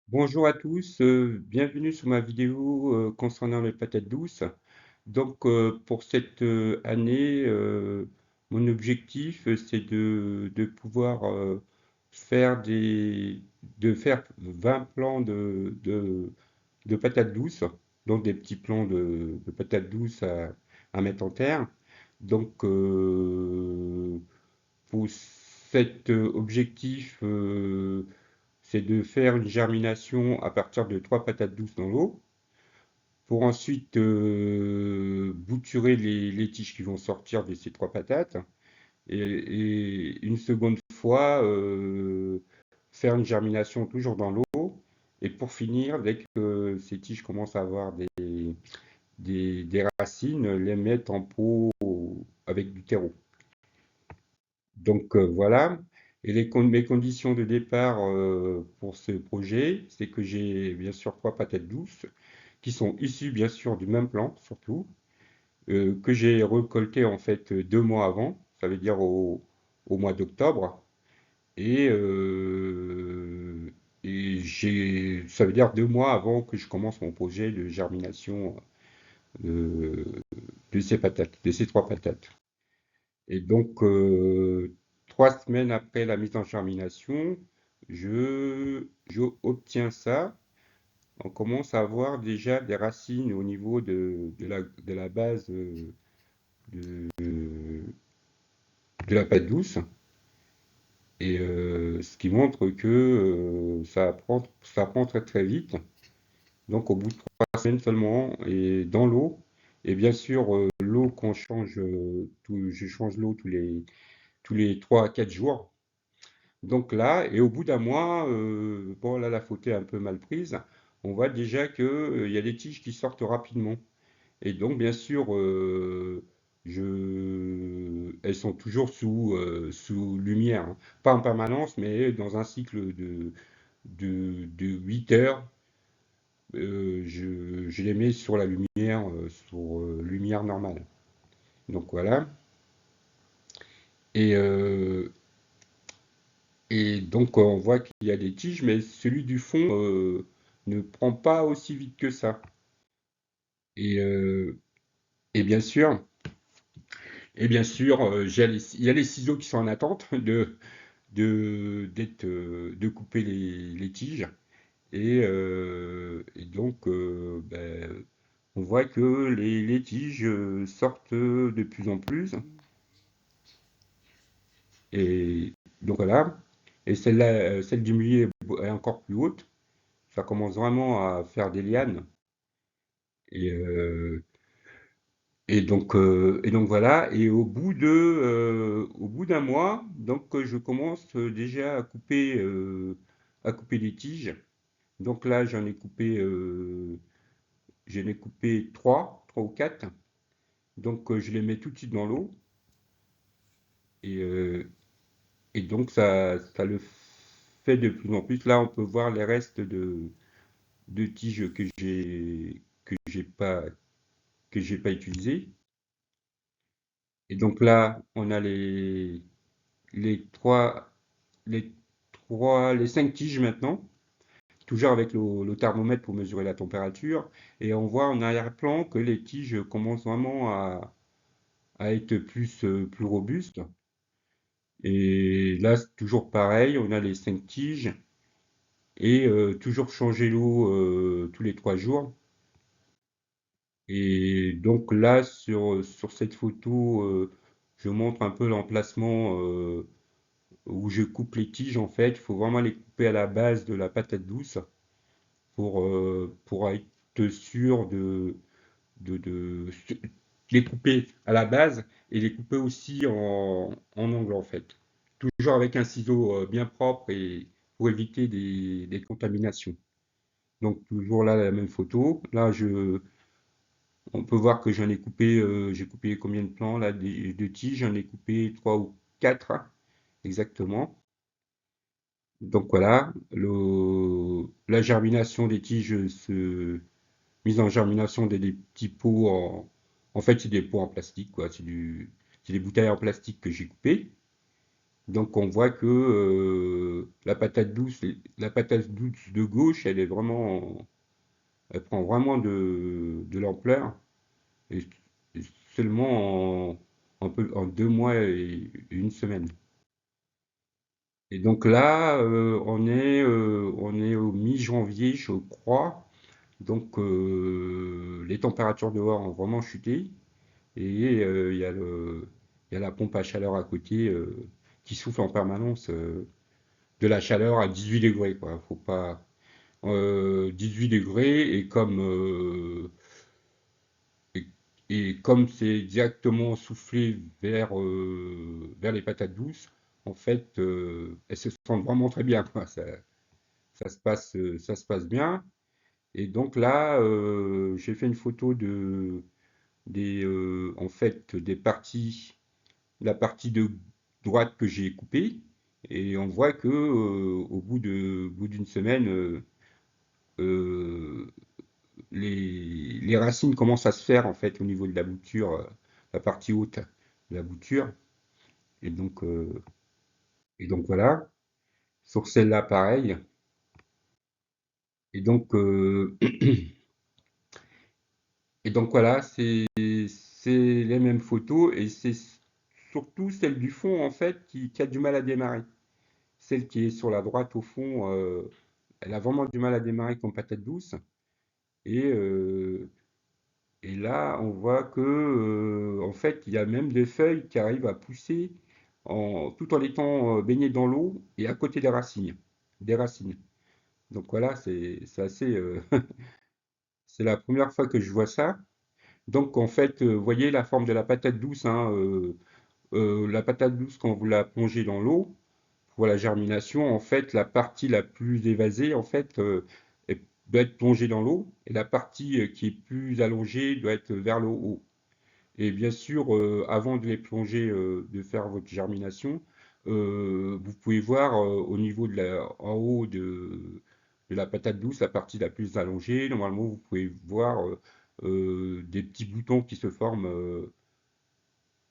Bonjour à tous, bienvenue sur ma vidéo concernant les patates douces. Donc pour cette année, mon objectif c'est de pouvoir faire de faire 20 plans de patates douces, donc des petits plans de patates douces à mettre en terre. Donc pour cet objectif, c'est de faire une germination à partir de 3 patates douces dans l'eau, pour ensuite bouturer les tiges qui vont sortir de ces 3 patates, et une seconde fois faire une germination toujours dans l'eau, et pour finir, dès que ces tiges commencent à avoir des racines, les mettre en pot avec du terreau. Donc voilà. Et mes conditions de départ pour ce projet, c'est que j'ai bien sûr 3 patates douces qui sont issues bien sûr du même plant surtout, que j'ai récoltées en fait 2 mois avant, ça veut dire au mois d'octobre. Et, ça veut dire 2 mois avant que je commence mon projet de germination de, de ces patates, de ces 3 patates. Et donc, 3 semaines après la mise en germination, je obtiens ça. On commence à avoir déjà des racines au niveau de la base de, de la pâte douce. Et ce qui montre que ça apprend très très vite. Donc, au bout de 3 semaines seulement, et dans l'eau, et bien sûr, l'eau qu'on change, je change l'eau tous les 3 à 4 jours. Donc là, et au bout d'un mois, bon là la photo est un peu mal prise, on voit déjà que il y a des tiges qui sortent rapidement. Et donc bien sûr, elles sont toujours sous lumière, hein. Pas en permanence, mais dans un cycle de 8 heures, je les mets sur la lumière, sur lumière normale. Donc voilà. Et, euh, Et donc, on voit qu'il y a des tiges, mais celui du fond ne prend pas aussi vite que ça. Et, euh, et bien sûr, il y a les ciseaux qui sont en attente de couper les tiges. Et donc, on voit que les tiges sortent de plus en plus. Et donc voilà. Et celle du milieu est encore plus haute. Ça commence vraiment à faire des lianes. Et, euh, et donc voilà. Et au bout d'un mois, donc je commence déjà à couper des tiges. Donc là, j'en ai coupé trois ou quatre. Donc je les mets tout de suite dans l'eau. Et, euh, et donc ça le fait de plus en plus. Là, on peut voir les restes de tiges que j'ai pas utilisées. Et donc là, on a les trois, les les 5 tiges maintenant, toujours avec le thermomètre pour mesurer la température. Et on voit en arrière-plan que les tiges commencent vraiment à être plus robustes. Et là, c'est toujours pareil, on a les 5 tiges et toujours changer l'eau tous les 3 jours. Et donc là, sur cette photo, je montre un peu l'emplacement où je coupe les tiges en fait. Il faut vraiment les couper à la base de la patate douce pour être sûr de les couper à la base et les couper aussi en angle en fait. Toujours avec un ciseau bien propre et pour éviter des contaminations. Donc toujours là la même photo. Là on peut voir que j'ai coupé combien de plants là de tiges, j'en ai coupé 3 ou 4 exactement. Donc voilà, la germination des tiges mise en germination des petits pots en fait c'est des pots en plastique quoi, c'est des bouteilles en plastique que j'ai coupées Donc on voit que la patate douce de gauche, elle prend vraiment de l'ampleur et, et seulement en 2 mois et une semaine. Et donc là, on est au mi-janvier, je crois. Donc les températures dehors ont vraiment chuté et il y a la pompe à chaleur à côté qui souffle en permanence de la chaleur à 18 degrés, quoi. Faut pas 18 degrés et, et comme c'est directement soufflé vers les patates douces, en fait, elles se sentent vraiment très bien, quoi. Ça se passe bien. Et donc là, j'ai fait une photo en fait, la partie de droite que j'ai coupée. Et on voit que au bout d'une semaine, euh, les racines commencent à se faire en fait au niveau de la bouture, la partie haute de la bouture. Et donc, euh, et donc voilà. Sur celle-là, pareil. Et donc, et donc voilà, c'est les mêmes photos et c'est surtout celle du fond en fait qui a du mal à démarrer. Celle qui est sur la droite au fond, elle a vraiment du mal à démarrer comme patate douce. Et, euh, et là, on voit que en fait, il y a même des feuilles qui arrivent à pousser tout en étant baignées dans l'eau et à côté des racines. Des racines. Donc voilà, c'est assez. C'est la première fois que je vois ça. Donc en fait, vous voyez la forme de la patate douce, hein, la patate douce quand vous la plongez dans l'eau pour la germination, en fait, la partie la plus évasée, en fait, doit être plongée dans l'eau et la partie qui est plus allongée doit être vers le haut. Et bien sûr, avant de les plonger, de faire votre germination, vous pouvez voir au niveau en haut de la patate douce, la partie la plus allongée. Normalement, vous pouvez voir des petits boutons qui se forment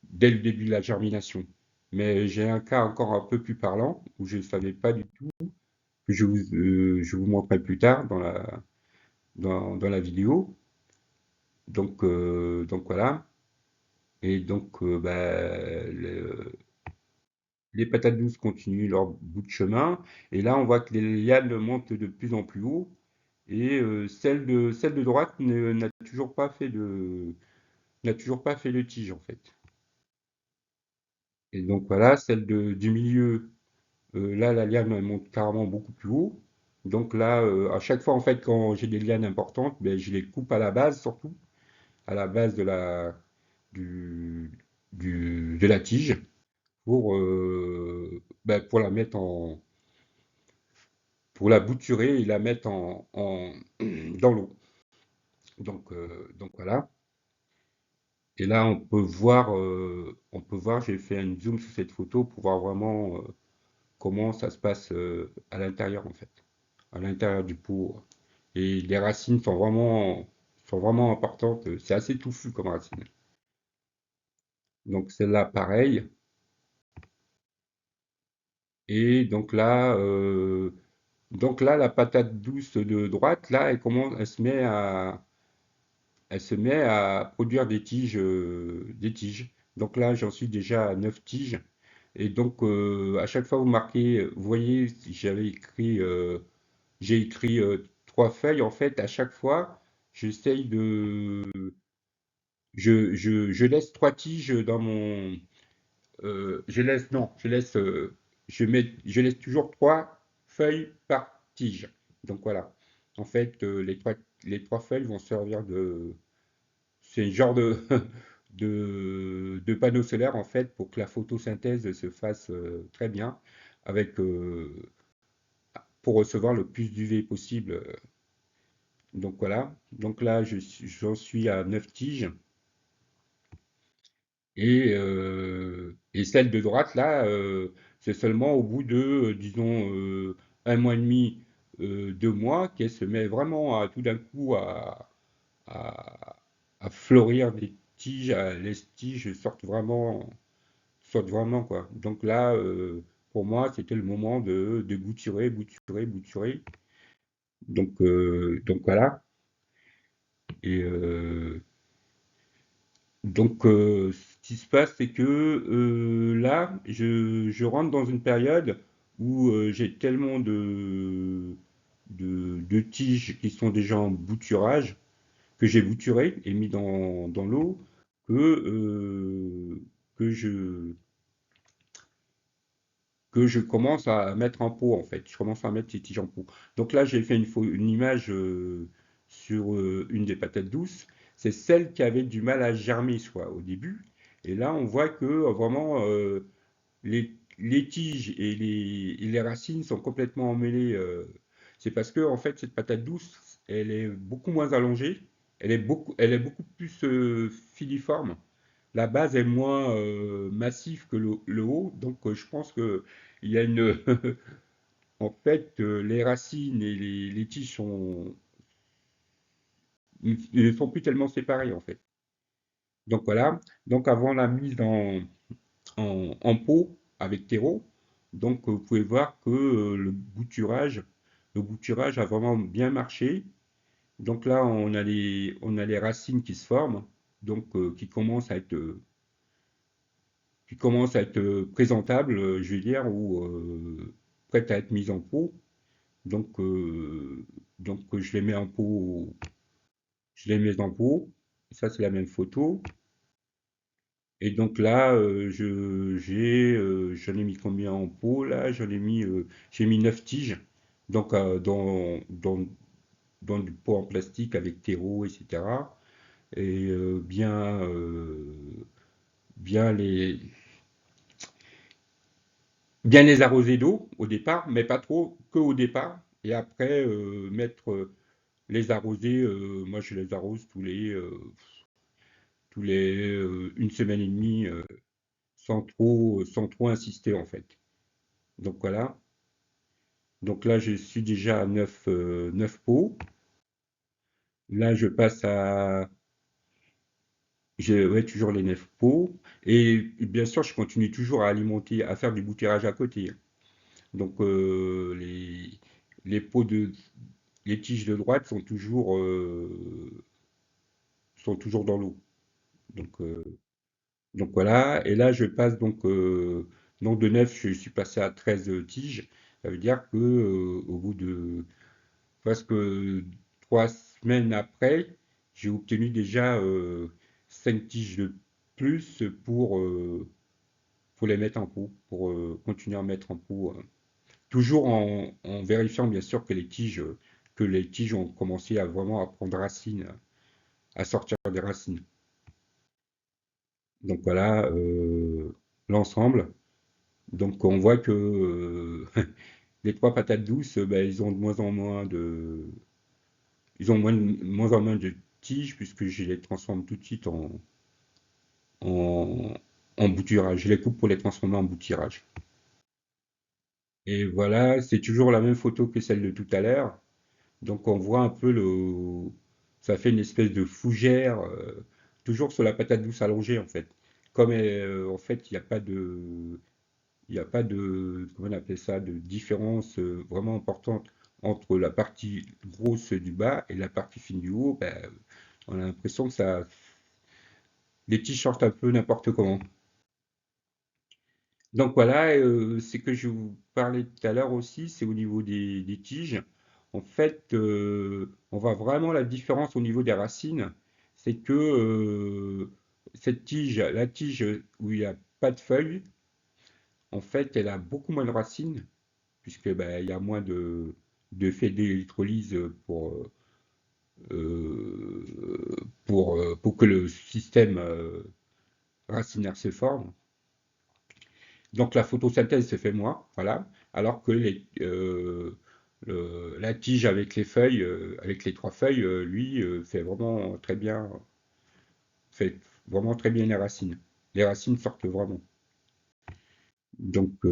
dès le début de la germination. Mais j'ai un cas encore un peu plus parlant où je ne savais pas du tout, que je vous montrerai plus tard dans la vidéo. Donc voilà. Et donc, les patates douces continuent leur bout de chemin. Et là, on voit que les lianes montent de plus en plus haut. Et celle de droite n'a toujours pas fait de tige, en fait. Et donc voilà, du milieu, là, la liane elle monte carrément beaucoup plus haut. Donc là, à chaque fois, en fait, quand j'ai des lianes importantes, ben, je les coupe à la base, surtout, à la base du, de la tige, pour la mettre pour la bouturer et la mettre dans l'eau. Donc voilà. Et là, on peut voir, j'ai fait un zoom sur cette photo pour voir vraiment comment ça se passe à l'intérieur en fait, à l'intérieur du pot. Et les racines sont vraiment importantes. C'est assez touffu comme racine. Donc celle-là, pareil. Et donc là, la patate douce de droite, là, elle se met à produire des tiges. Donc là, j'en suis déjà à 9 tiges. Et donc, à chaque fois, vous voyez, si j'ai écrit 3 feuilles. En fait, à chaque fois, j'essaye de, je laisse 3 tiges dans je laisse, non, je laisse toujours 3 feuilles par tige. Donc voilà. En fait, les 3 feuilles vont servir c'est un genre de panneau solaire en fait pour que la photosynthèse se fasse très bien avec, pour recevoir le plus d'UV possible. Donc voilà. Donc là, j'en suis à 9 tiges. Et celle de droite, là, c'est seulement au bout de, disons, un mois et demi, 2 mois, qu'elle se met vraiment tout d'un coup à, à fleurir des tiges, les tiges sortent vraiment, quoi. Donc là, pour moi, c'était le moment de bouturer, bouturer, bouturer. Donc voilà. Et ce qui se passe, c'est que là, je rentre dans une période où j'ai tellement de tiges qui sont déjà en bouturage, que j'ai bouturé et mis dans l'eau, que que je commence à mettre en pot, en fait. Je commence à mettre ces tiges en pot. Donc là, j'ai fait une image sur une des patates douces. C'est celle qui avait du mal à germer, soit au début. Et là, on voit que vraiment les tiges et les racines sont complètement emmêlées. C'est parce que en fait, cette patate douce, elle est beaucoup moins allongée. Elle est beaucoup plus filiforme. La base est moins massive que le haut, donc je pense que il y a une, en fait, les racines et les tiges ne sont plus tellement séparées en fait. Donc voilà. Donc avant la mise en pot avec terreau, donc vous pouvez voir que le bouturage a vraiment bien marché. Donc là, on a les racines qui se forment, donc qui commence à être présentable, je veux dire, ou prête à être mise en pot. Donc, je les mets en pot, je les mets en pot. Ça, c'est la même photo. Et donc là, j'en ai mis combien en pot là? J'ai mis 9 tiges. Donc dans du pot en plastique avec terreau, etc. Et bien les, bien les arroser d'eau au départ, mais pas trop, que au départ. Et après, les arroser, moi je les arrose tous les une semaine et demie, sans trop insister en fait. Donc voilà. Donc là, je suis déjà à 9 pots. Là, je passe à, j'ai ouais, toujours les 9 pots. Et bien sûr, je continue toujours à alimenter, à faire du bouturage à côté. Donc les pots les tiges de droite sont toujours dans l'eau. Donc, euh, donc voilà. Et là, je passe donc de 9, je suis passé à 13 tiges. Ça veut dire que au bout de presque 3 semaines après, j'ai obtenu déjà 5 tiges de plus pour les mettre en pot, pour continuer à mettre en pot. Toujours en vérifiant bien sûr que les tiges ont commencé à vraiment à prendre racine, à sortir des racines. Donc voilà l'ensemble. Donc on voit que les trois patates douces, ben, ils ont de moins en moins ils ont moins en moins de tiges puisque je les transforme tout de suite en, en bouturage. Je les coupe pour les transformer en bouturage. Et voilà, c'est toujours la même photo que celle de tout à l'heure. Donc on voit un peu ça fait une espèce de fougère, toujours sur la patate douce allongée en fait. Comme en fait il n'y a pas de, comment on appelle ça, de différence vraiment importante entre la partie grosse du bas et la partie fine du haut, ben, on a l'impression que les tiges sortent un peu n'importe comment. Donc voilà, c'est que je vous parlais tout à l'heure aussi, c'est au niveau des tiges. En fait, on voit vraiment la différence au niveau des racines. C'est que la tige où il n'y a pas de feuilles, en fait, elle a beaucoup moins de racines, puisque ben, il y a moins de fait d'électrolyse pour que le système racinaire se forme. Donc la photosynthèse se fait moins, voilà, alors que la tige avec les feuilles, avec les trois feuilles, lui, fait vraiment très bien les racines. Les racines sortent vraiment. Donc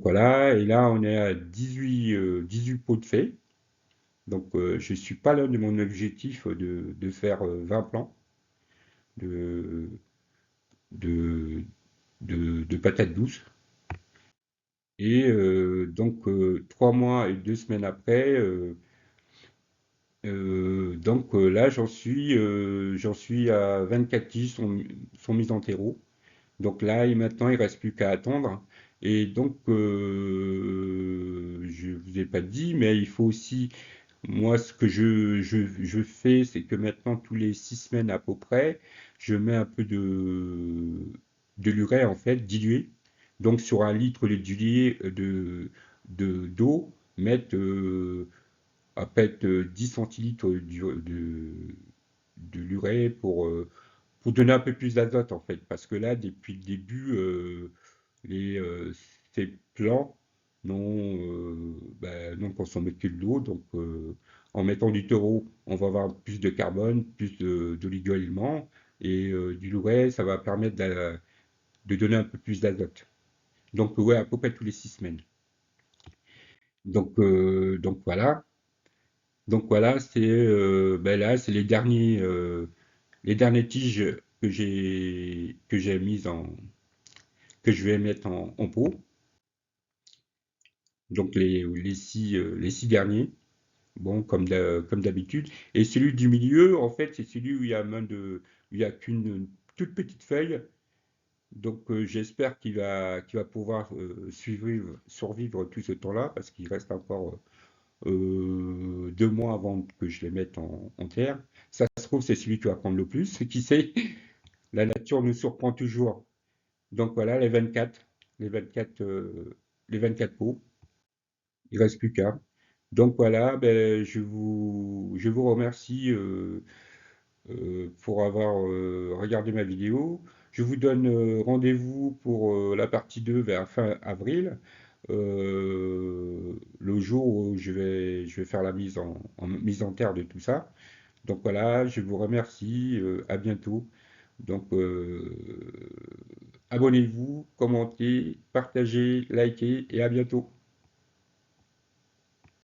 voilà, et là on est à 18 pots de fées. Donc je suis pas loin de mon objectif de faire 20 plants de, de, de patates douces. Et donc 3 mois et 2 semaines après, là j'en suis à 24 tiges sont mises en terreau. Donc là, et maintenant, il reste plus qu'à attendre. Et donc, je vous ai pas dit, mais il faut aussi, moi, ce que je fais, c'est que maintenant, tous les 6 semaines à peu près, je mets un peu de l'urée, en fait, dilué. Donc, sur 1 litre d'eau, mettre à peut-être 10 centilitres de l'urée pour donner un peu plus d'azote en fait, parce que là, depuis le début, les, ces plants n'ont consommé que de l'eau, donc en mettant du taureau, on va avoir plus de carbone, plus d'oligo-éléments, et du louret, ça va permettre de donner un peu plus d'azote. Donc ouais, à peu près tous les 6 semaines. Donc voilà. Donc voilà, là, c'est les derniers tiges que j'ai mises que je vais mettre en pot. Donc les six derniers, bon, comme d'habitude. Et celui du milieu, en fait, c'est celui où il y a qu'une toute petite feuille. Donc j'espère qu'il va pouvoir survivre tout ce temps-là, parce qu'il reste encore 2 mois avant que je les mette en terre. Ça se trouve, c'est celui qui va prendre le plus. Qui sait? La nature nous surprend toujours. Donc voilà, les 24, euh, les 24 pots. Il reste plus qu'un. Donc voilà, ben, je vous remercie pour avoir regardé ma vidéo. Je vous donne rendez-vous pour la partie 2 vers fin avril, le jour où je vais faire la mise en terre de tout ça. Donc voilà, je vous remercie, à bientôt. Donc abonnez-vous, commentez, partagez, likez et à bientôt.